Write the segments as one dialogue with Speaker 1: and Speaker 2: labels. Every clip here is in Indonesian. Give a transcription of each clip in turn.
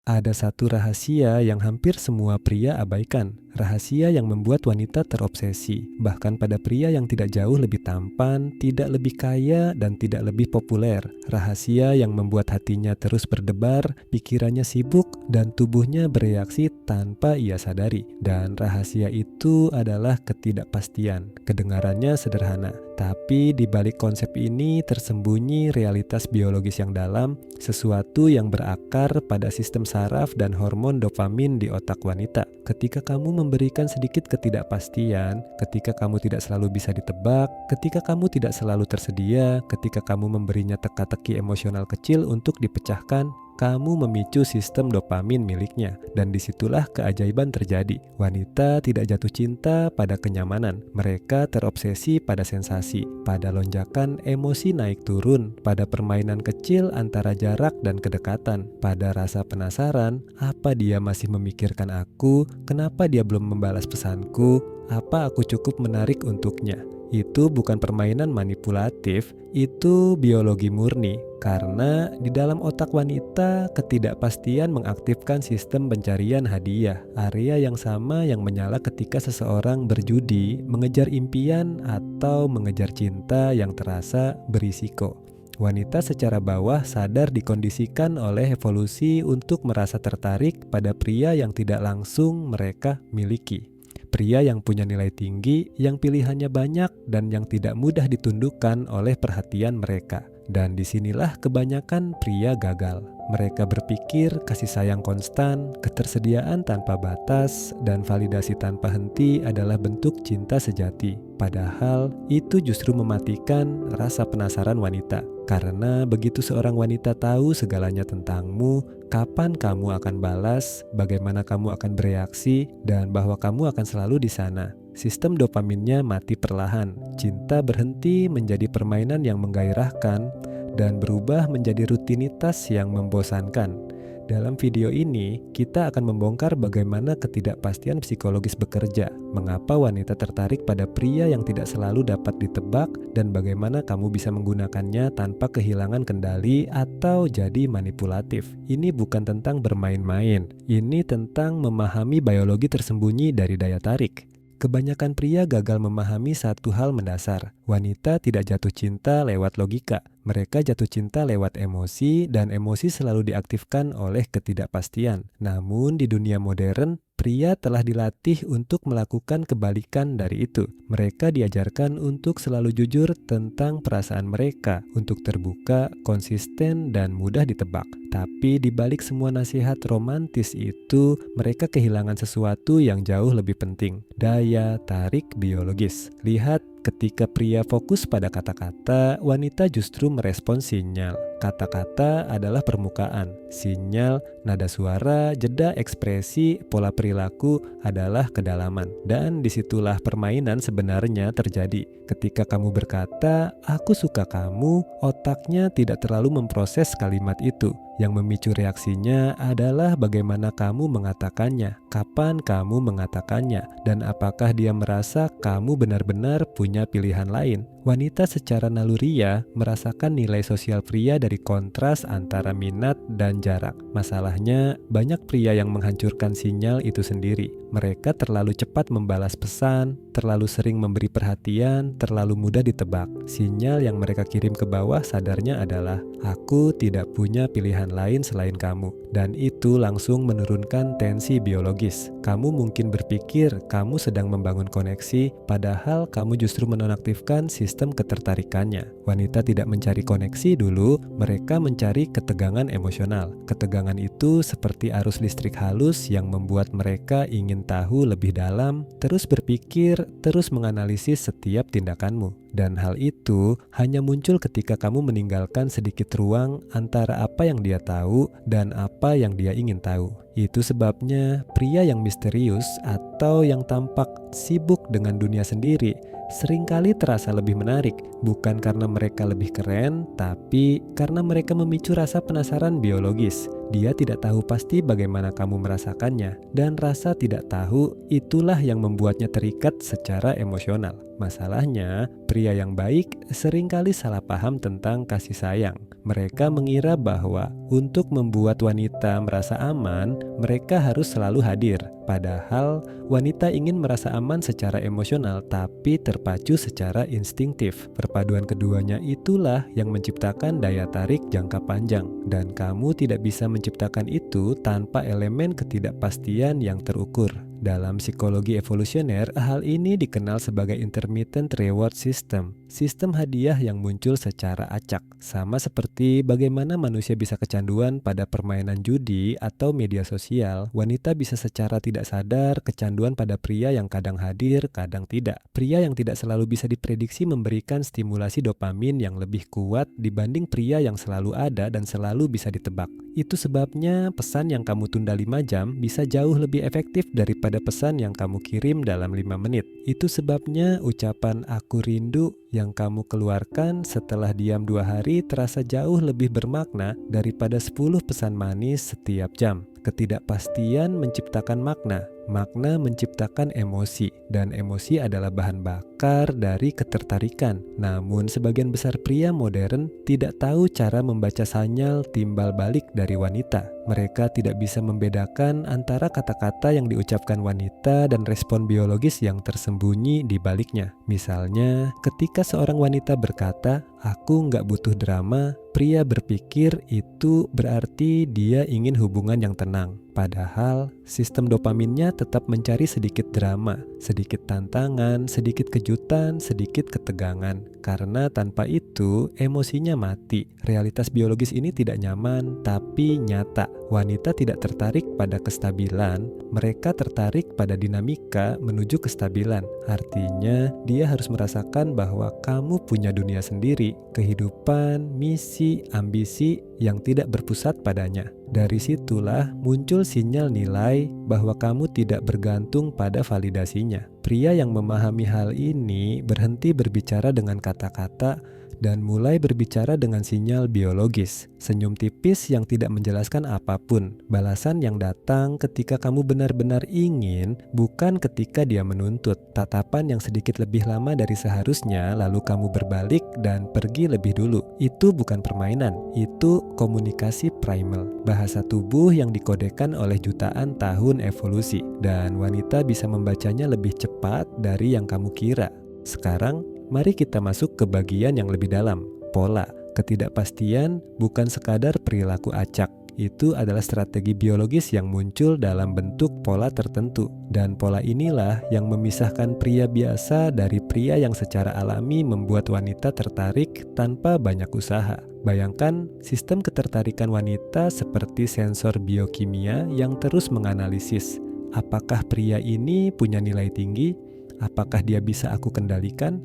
Speaker 1: Ada satu rahasia yang hampir semua pria abaikan. Rahasia yang membuat wanita terobsesi, bahkan pada pria yang tidak jauh lebih tampan, tidak lebih kaya, dan tidak lebih populer. Rahasia yang membuat hatinya terus berdebar, pikirannya sibuk, dan tubuhnya bereaksi tanpa ia sadari. Dan rahasia itu adalah ketidakpastian. Kedengarannya sederhana, tapi di balik konsep ini tersembunyi realitas biologis yang dalam, sesuatu yang berakar pada sistem saraf dan hormon dopamin di otak wanita. Ketika kamu memberikan sedikit ketidakpastian, ketika kamu tidak selalu bisa ditebak, ketika kamu tidak selalu tersedia, ketika kamu memberinya teka-teki emosional kecil untuk dipecahkan, kamu memicu sistem dopamin miliknya, dan disitulah keajaiban terjadi. Wanita tidak jatuh cinta pada kenyamanan, mereka terobsesi pada sensasi, pada lonjakan emosi naik turun, pada permainan kecil antara jarak dan kedekatan, pada rasa penasaran, apa dia masih memikirkan aku, kenapa dia belum membalas pesanku, apa aku cukup menarik untuknya. Itu bukan permainan manipulatif, itu biologi murni. Karena di dalam otak wanita, ketidakpastian mengaktifkan sistem pencarian hadiah, area yang sama yang menyala ketika seseorang berjudi, mengejar impian, atau mengejar cinta yang terasa berisiko. Wanita secara bawah sadar dikondisikan oleh evolusi untuk merasa tertarik pada pria yang tidak langsung mereka miliki. Pria yang punya nilai tinggi, yang pilihannya banyak, dan yang tidak mudah ditundukkan oleh perhatian mereka. Dan disinilah kebanyakan pria gagal. Mereka berpikir kasih sayang konstan, ketersediaan tanpa batas, dan validasi tanpa henti adalah bentuk cinta sejati. Padahal itu justru mematikan rasa penasaran wanita. Karena begitu seorang wanita tahu segalanya tentangmu, kapan kamu akan balas, bagaimana kamu akan bereaksi, dan bahwa kamu akan selalu di sana, sistem dopaminnya mati perlahan. Cinta berhenti menjadi permainan yang menggairahkan dan berubah menjadi rutinitas yang membosankan. Dalam video ini, kita akan membongkar bagaimana ketidakpastian psikologis bekerja, mengapa wanita tertarik pada pria yang tidak selalu dapat ditebak, dan bagaimana kamu bisa menggunakannya tanpa kehilangan kendali atau jadi manipulatif. Ini bukan tentang bermain-main, ini tentang memahami biologi tersembunyi dari daya tarik. Kebanyakan pria gagal memahami satu hal mendasar. Wanita tidak jatuh cinta lewat logika. Mereka jatuh cinta lewat emosi, dan emosi selalu diaktifkan oleh ketidakpastian. Namun di dunia modern, pria telah dilatih untuk melakukan kebalikan dari itu. Mereka diajarkan untuk selalu jujur tentang perasaan mereka, untuk terbuka, konsisten, dan mudah ditebak. Tapi di balik semua nasihat romantis itu, mereka kehilangan sesuatu yang jauh lebih penting, daya tarik biologis. Lihat, ketika pria fokus pada kata-kata, wanita justru merespons sinyal. Kata-kata adalah permukaan, sinyal, nada suara, jeda ekspresi, pola perilaku adalah kedalaman. Dan disitulah permainan sebenarnya terjadi. Ketika kamu berkata, "Aku suka kamu," otaknya tidak terlalu memproses kalimat itu. Yang memicu reaksinya adalah bagaimana kamu mengatakannya, kapan kamu mengatakannya, dan apakah dia merasa kamu benar-benar punya pilihan lain. Wanita secara naluriah merasakan nilai sosial pria dari kontras antara minat dan jarak. Masalahnya, banyak pria yang menghancurkan sinyal itu sendiri. Mereka terlalu cepat membalas pesan, terlalu sering memberi perhatian, terlalu mudah ditebak. Sinyal yang mereka kirim ke bawah sadarnya adalah, "Aku tidak punya pilihan lain selain kamu." Dan itu langsung menurunkan tensi biologis. Kamu mungkin berpikir kamu sedang membangun koneksi, padahal kamu justru menonaktifkan sistem ketertarikannya. Wanita tidak mencari koneksi dulu, mereka mencari ketegangan emosional. Ketegangan itu seperti arus listrik halus yang membuat mereka ingin tahu lebih dalam, terus berpikir, terus menganalisis setiap tindakanmu. Dan hal itu hanya muncul ketika kamu meninggalkan sedikit ruang antara apa yang dia tahu dan apa yang dia ingin tahu. Itu sebabnya pria yang misterius atau yang tampak sibuk dengan dunia sendiri seringkali terasa lebih menarik, bukan karena mereka lebih keren, tapi karena mereka memicu rasa penasaran biologis. Dia tidak tahu pasti bagaimana kamu merasakannya, dan rasa tidak tahu itulah yang membuatnya terikat secara emosional. Masalahnya, pria yang baik seringkali salah paham tentang kasih sayang. Mereka mengira bahwa untuk membuat wanita merasa aman, mereka harus selalu hadir. Padahal, wanita ingin merasa aman secara emosional tapi terpacu secara instinktif. Perpaduan keduanya itulah yang menciptakan daya tarik jangka panjang. Dan kamu tidak bisa menciptakan itu tanpa elemen ketidakpastian yang terukur. Dalam psikologi evolusioner, hal ini dikenal sebagai intermittent reward system. Sistem hadiah yang muncul secara acak. Sama seperti bagaimana manusia bisa kecanduan pada permainan judi atau media sosial, wanita bisa secara tidak sadar kecanduan pada pria yang kadang hadir, kadang tidak. Pria yang tidak selalu bisa diprediksi memberikan stimulasi dopamin yang lebih kuat dibanding pria yang selalu ada dan selalu bisa ditebak. Itu sebabnya pesan yang kamu tunda 5 jam bisa jauh lebih efektif daripada pesan yang kamu kirim dalam 5 menit. Itu sebabnya ucapan "aku rindu" yang kamu keluarkan setelah diam 2 hari terasa jauh lebih bermakna daripada 10 pesan manis setiap jam. Ketidakpastian menciptakan makna. Makna menciptakan emosi, dan emosi adalah bahan bakar dari ketertarikan. Namun sebagian besar pria modern tidak tahu cara membaca sinyal timbal balik dari wanita. Mereka tidak bisa membedakan antara kata-kata yang diucapkan wanita dan respon biologis yang tersembunyi di baliknya. Misalnya, ketika seorang wanita berkata, "Aku nggak butuh drama," pria berpikir itu berarti dia ingin hubungan yang tenang. Padahal sistem dopaminnya tetap mencari sedikit drama, sedikit tantangan, sedikit kejutan, sedikit ketegangan. Karena tanpa itu emosinya mati. Realitas biologis ini tidak nyaman tapi nyata. Wanita tidak tertarik pada kestabilan, mereka tertarik pada dinamika menuju kestabilan. Artinya dia harus merasakan bahwa kamu punya dunia sendiri, kehidupan, misi, ambisi yang tidak berpusat padanya. Dari situlah muncul sinyal nilai bahwa kamu tidak bergantung pada validasinya. Pria yang memahami hal ini berhenti berbicara dengan kata-kata dan mulai berbicara dengan sinyal biologis. Senyum tipis yang tidak menjelaskan apapun. Balasan yang datang ketika kamu benar-benar ingin, bukan ketika dia menuntut. Tatapan yang sedikit lebih lama dari seharusnya, lalu kamu berbalik dan pergi lebih dulu. Itu bukan permainan, itu komunikasi primal. Bahasa tubuh yang dikodekan oleh jutaan tahun evolusi. Dan wanita bisa membacanya lebih cepat dari yang kamu kira. Sekarang, mari kita masuk ke bagian yang lebih dalam, pola. Ketidakpastian bukan sekadar perilaku acak. Itu adalah strategi biologis yang muncul dalam bentuk pola tertentu. Dan pola inilah yang memisahkan pria biasa dari pria yang secara alami membuat wanita tertarik tanpa banyak usaha. Bayangkan sistem ketertarikan wanita seperti sensor biokimia yang terus menganalisis. Apakah pria ini punya nilai tinggi? Apakah dia bisa aku kendalikan?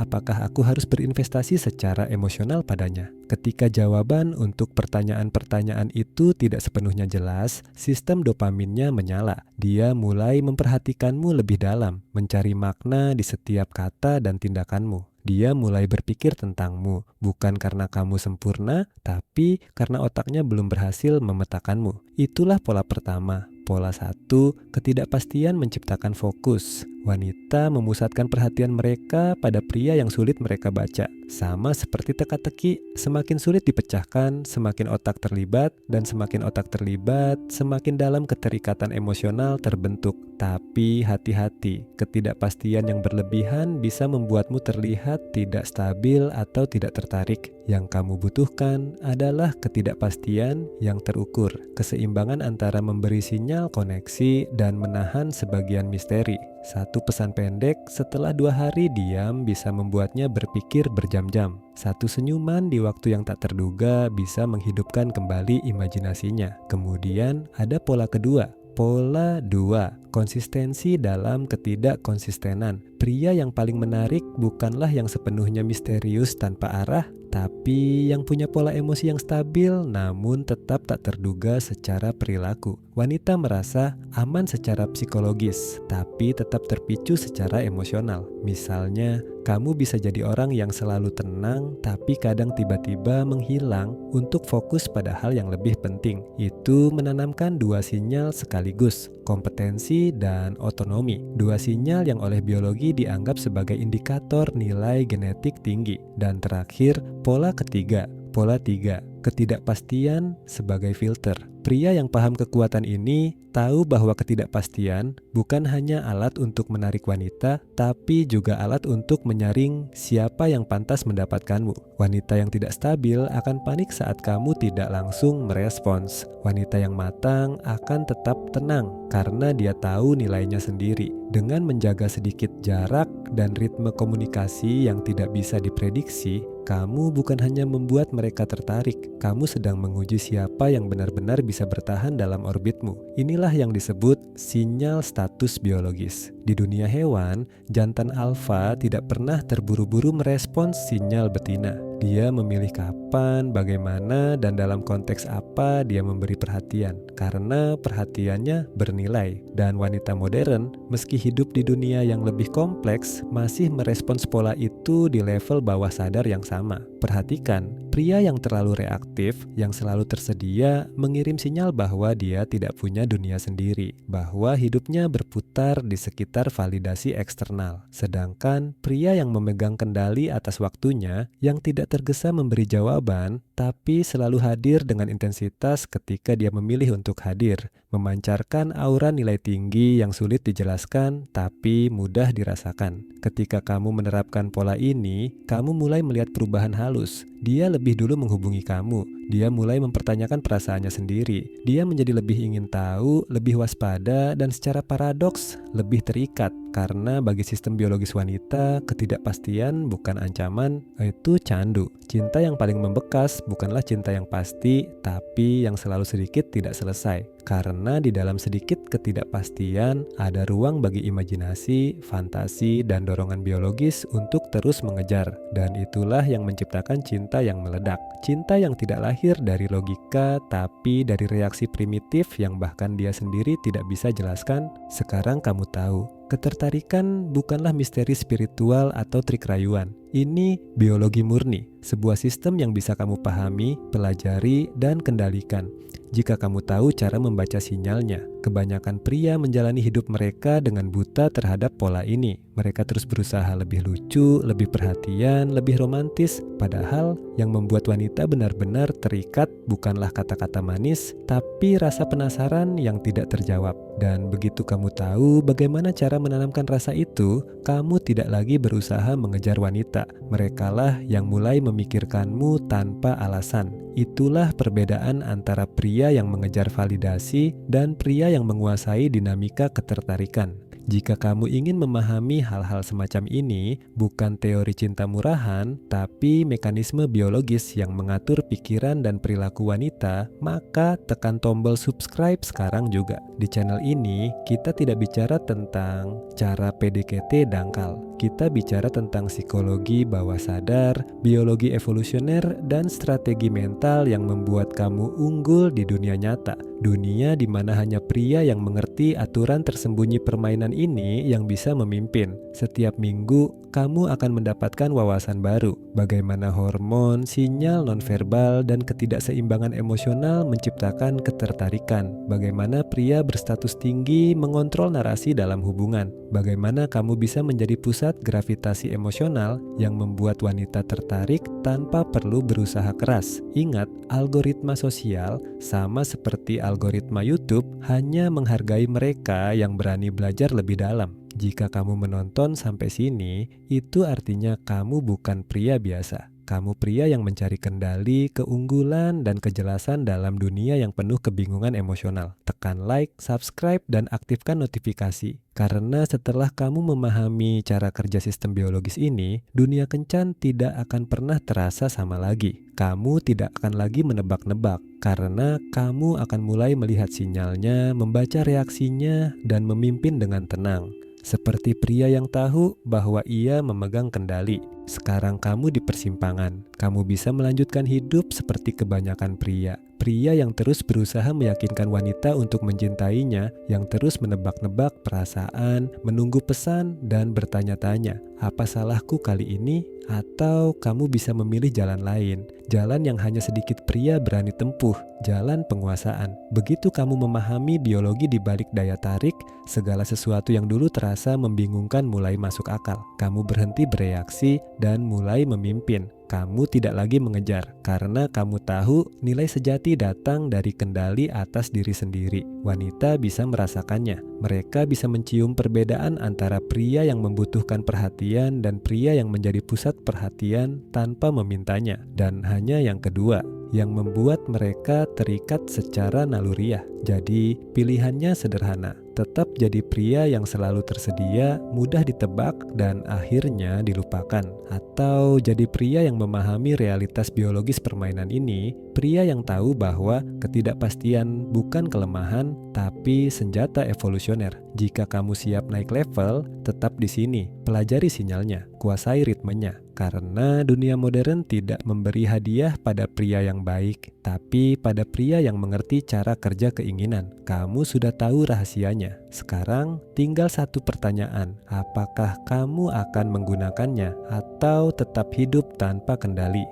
Speaker 1: Apakah aku harus berinvestasi secara emosional padanya? Ketika jawaban untuk pertanyaan-pertanyaan itu tidak sepenuhnya jelas, sistem dopaminnya menyala. Dia mulai memperhatikanmu lebih dalam, mencari makna di setiap kata dan tindakanmu. Dia mulai berpikir tentangmu, bukan karena kamu sempurna, tapi karena otaknya belum berhasil memetakanmu. Itulah pola pertama. Pola 1, ketidakpastian menciptakan fokus. Wanita memusatkan perhatian mereka pada pria yang sulit mereka baca. Sama seperti teka-teki, semakin sulit dipecahkan, semakin otak terlibat, dan semakin otak terlibat, semakin dalam keterikatan emosional terbentuk. Tapi hati-hati, ketidakpastian yang berlebihan bisa membuatmu terlihat tidak stabil atau tidak tertarik. Yang kamu butuhkan adalah ketidakpastian yang terukur, keseimbangan antara memberi sinyal koneksi dan menahan sebagian misteri. Satu pesan pendek setelah 2 hari diam bisa membuatnya berpikir berjam-jam. Satu senyuman di waktu yang tak terduga bisa menghidupkan kembali imajinasinya. Kemudian ada pola kedua. Pola 2, konsistensi dalam ketidakkonsistenan. Pria yang paling menarik bukanlah yang sepenuhnya misterius tanpa arah, tapi yang punya pola emosi yang stabil namun tetap tak terduga secara perilaku. wanita merasa aman secara psikologis, tapi tetap terpicu secara emosional. Misalnya, kamu bisa jadi orang yang selalu tenang, tapi kadang tiba-tiba menghilang untuk fokus pada hal yang lebih penting. Itu menanamkan dua sinyal sekaligus, kompetensi dan otonomi. Dua sinyal yang oleh biologi dianggap sebagai indikator nilai genetik tinggi. Dan terakhir, pola ketiga. Pola 3, ketidakpastian sebagai filter. Pria yang paham kekuatan ini tahu bahwa ketidakpastian bukan hanya alat untuk menarik wanita, tapi juga alat untuk menyaring siapa yang pantas mendapatkanmu. Wanita yang tidak stabil akan panik saat kamu tidak langsung merespons. Wanita yang matang akan tetap tenang karena dia tahu nilainya sendiri. Dengan menjaga sedikit jarak dan ritme komunikasi yang tidak bisa diprediksi, kamu bukan hanya membuat mereka tertarik, kamu sedang menguji siapa yang benar-benar bisa bertahan dalam orbitmu. Inilah yang disebut sinyal status biologis. Di dunia hewan, jantan alfa tidak pernah terburu-buru merespons sinyal betina. Dia memilih kapan, bagaimana, dan dalam konteks apa dia memberi perhatian, karena perhatiannya bernilai. Dan wanita modern, meski hidup di dunia yang lebih kompleks, masih merespons pola itu di level bawah sadar yang sama. Perhatikan, pria yang terlalu reaktif, yang selalu tersedia, mengirim sinyal bahwa dia tidak punya dunia sendiri, bahwa hidupnya berputar di sekitar validasi eksternal. Sedangkan pria yang memegang kendali atas waktunya, yang tidak tergesa memberi jawaban, tapi selalu hadir dengan intensitas ketika dia memilih untuk hadir, memancarkan aura nilai tinggi yang sulit dijelaskan tapi mudah dirasakan. Ketika kamu menerapkan pola ini, kamu mulai melihat perubahan halus. Dia lebih dulu menghubungi kamu. Dia mulai mempertanyakan perasaannya sendiri. Dia menjadi lebih ingin tahu, lebih waspada, dan secara paradoks lebih terikat. Karena bagi sistem biologis wanita, ketidakpastian bukan ancaman, itu candu. Cinta yang paling membekas bukanlah cinta yang pasti, tapi yang selalu sedikit tidak selesai. Karena di dalam sedikit ketidakpastian, ada ruang bagi imajinasi, fantasi, dan dorongan biologis untuk terus mengejar. Dan itulah yang menciptakan cinta yang meledak. Cinta yang tidak lahir dari logika, tapi dari reaksi primitif yang bahkan dia sendiri tidak bisa jelaskan. Sekarang kamu tahu, ketertarikan bukanlah misteri spiritual atau trik rayuan. Ini biologi murni, sebuah sistem yang bisa kamu pahami, pelajari, dan kendalikan. Jika kamu tahu cara membaca sinyalnya, kebanyakan pria menjalani hidup mereka dengan buta terhadap pola ini. Mereka terus berusaha lebih lucu, lebih perhatian, lebih romantis. Padahal yang membuat wanita benar-benar terikat bukanlah kata-kata manis, tapi rasa penasaran yang tidak terjawab. Dan begitu kamu tahu bagaimana cara menanamkan rasa itu, kamu tidak lagi berusaha mengejar wanita. Merekalah yang mulai memikirkanmu tanpa alasan. Itulah perbedaan antara pria yang mengejar validasi dan pria yang menguasai dinamika ketertarikan. Jika kamu ingin memahami hal-hal semacam ini, bukan teori cinta murahan, tapi mekanisme biologis yang mengatur pikiran dan perilaku wanita, maka tekan tombol subscribe sekarang juga. Di channel ini, kita tidak bicara tentang cara PDKT dangkal. Kita bicara tentang psikologi bawah sadar, biologi evolusioner, dan strategi mental yang membuat kamu unggul di dunia nyata. Dunia di mana hanya pria yang mengerti aturan tersembunyi permainan ini yang bisa memimpin. Setiap minggu, kamu akan mendapatkan wawasan baru. Bagaimana hormon, sinyal nonverbal, dan ketidakseimbangan emosional menciptakan ketertarikan. Bagaimana pria berstatus tinggi mengontrol narasi dalam hubungan. Bagaimana kamu bisa menjadi pusat gravitasi emosional yang membuat wanita tertarik tanpa perlu berusaha keras. Ingat, algoritma sosial sama seperti algoritma YouTube hanya menghargai mereka yang berani belajar lebih dalam. Jika kamu menonton sampai sini, itu artinya kamu bukan pria biasa. Kamu pria yang mencari kendali, keunggulan, dan kejelasan dalam dunia yang penuh kebingungan emosional. Tekan like, subscribe, dan aktifkan notifikasi. Karena setelah kamu memahami cara kerja sistem biologis ini, dunia kencan tidak akan pernah terasa sama lagi. Kamu tidak akan lagi menebak-nebak, karena kamu akan mulai melihat sinyalnya, membaca reaksinya, dan memimpin dengan tenang. Seperti pria yang tahu bahwa ia memegang kendali. Sekarang kamu di persimpangan. Kamu bisa melanjutkan hidup seperti kebanyakan pria. Pria yang terus berusaha meyakinkan wanita untuk mencintainya, yang terus menebak-nebak perasaan, menunggu pesan, dan bertanya-tanya, apa salahku kali ini? Atau kamu bisa memilih jalan lain, jalan yang hanya sedikit pria berani tempuh, jalan penguasaan. Begitu kamu memahami biologi di balik daya tarik, segala sesuatu yang dulu terasa membingungkan mulai masuk akal. Kamu berhenti bereaksi dan mulai memimpin. Kamu tidak lagi mengejar, karena kamu tahu nilai sejati datang dari kendali atas diri sendiri. Wanita bisa merasakannya. Mereka bisa mencium perbedaan antara pria yang membutuhkan perhatian dan pria yang menjadi pusat perhatian tanpa memintanya. Dan hanya yang kedua, yang membuat mereka terikat secara naluriah. Jadi, pilihannya sederhana. Tetap jadi pria yang selalu tersedia, mudah ditebak, dan akhirnya dilupakan. Atau jadi pria yang memahami realitas biologis permainan ini, pria yang tahu bahwa ketidakpastian bukan kelemahan, tapi senjata evolusioner. Jika kamu siap naik level, tetap di sini. Pelajari sinyalnya, kuasai ritmenya. Karena dunia modern tidak memberi hadiah pada pria yang baik, tapi pada pria yang mengerti cara kerja keinginan. Kamu sudah tahu rahasianya. Sekarang tinggal satu pertanyaan, apakah kamu akan menggunakannya atau tetap hidup tanpa kendali?